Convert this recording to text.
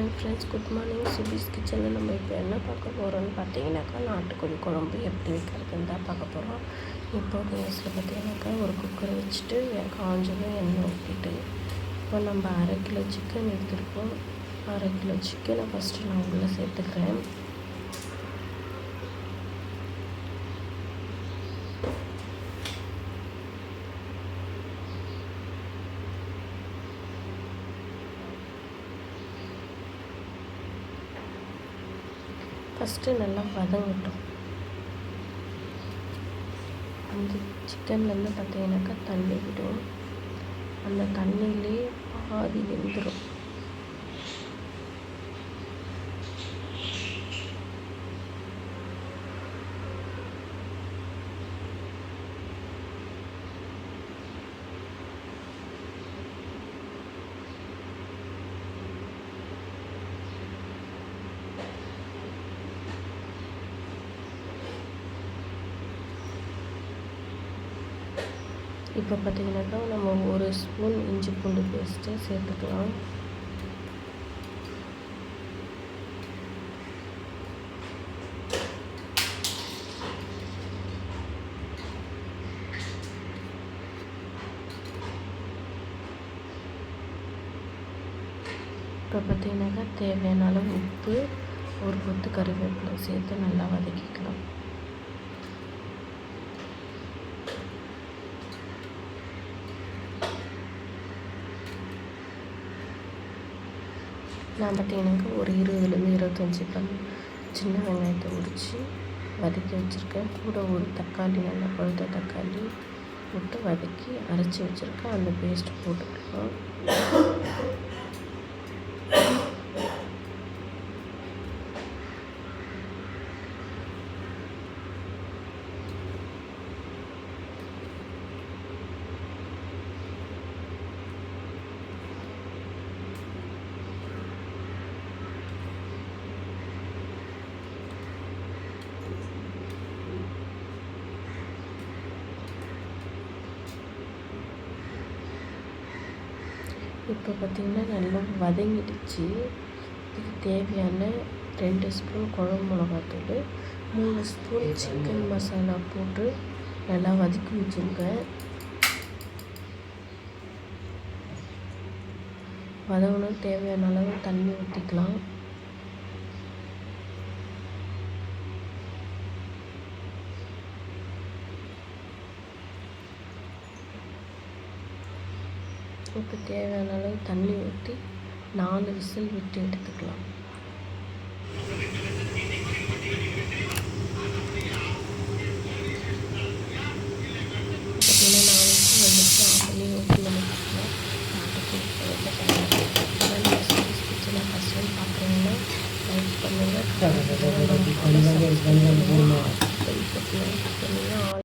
Hi friends, good morning. சுபிஸ் கிச்சனில் நம்ம இப்போ என்ன பார்க்க போகிறோம்னு பார்த்தீங்கன்னாக்கா, நாட்டுக்கோழி குழம்பு எப்படி வைக்கிறதுன்னு தான் பார்க்க போகிறோம். இப்போ கேஸில் பார்த்தீங்கன்னாக்கா ஒரு குக்கரை வச்சுட்டு காஞ்சதும் எண்ணெய் ஊற்றிட்டு, இப்போ நம்ம 1/2 கிலோ சிக்கன் எடுத்துருக்கோம். 1/2 கிலோ சிக்கனை ஃபஸ்ட்டு நான் உள்ளே சேர்த்துக்கிறேன். ஃபஸ்ட்டு நல்லா வதங்கட்டும். அந்த சிக்கன்லேருந்து பார்த்தீங்கன்னாக்கா தண்ணி விடும். அந்த தண்ணியிலே பாதி வெந்துடும். இப்போ பார்த்தீங்கன்னாக்கா நம்ம 1 ஸ்பூன் இஞ்சி பூண்டு பேஸ்ட்டு சேர்த்துக்கலாம். இப்போ பார்த்தீங்கன்னாக்கா தேவையான அளவு உப்பு, ஒரு கொத்து கறிவேப்பிலை சேர்த்து நல்லா வதக்கிக்கலாம். நான் பார்த்தீங்கன்னாக்கா ஒரு 20லேருந்து 25 சின்ன வெங்காயத்தை உரித்து வதக்கி வச்சுருக்கேன். கூட ஒரு தக்காளி, நல்லா பழுத்த தக்காளி போட்டு வதக்கி அரைச்சி வச்சுருக்கேன். அந்த பேஸ்ட் போட்டுக்கலாம். இப்போ பார்த்திங்கன்னா நல்லா வதங்கிடுச்சு. இதுக்கு தேவையான 2 ஸ்பூன் குழம்பு மிளகாத்தூள், 3 ஸ்பூன் சிக்கன் மசாலா போட்டு நல்லா வதக்கி வச்சுருக்கேன். வதங்கணும். தேவையான அளவு தண்ணி ஊற்றிக்கலாம். இப்போ தேவையான அளவு தண்ணி ஊற்றி 4 விசில் விட்டு எடுத்துக்கலாம். பார்த்தீங்கன்னா 4 விசில் வந்துட்டு ஆஃப் பண்ணி ஊற்றி நம்ம நாட்டுக்கோழி குழம்பு கிச்சனை ஃபஸ்ட் டைம் பார்க்குறீங்கன்னா லைக் பண்ணுங்கள்.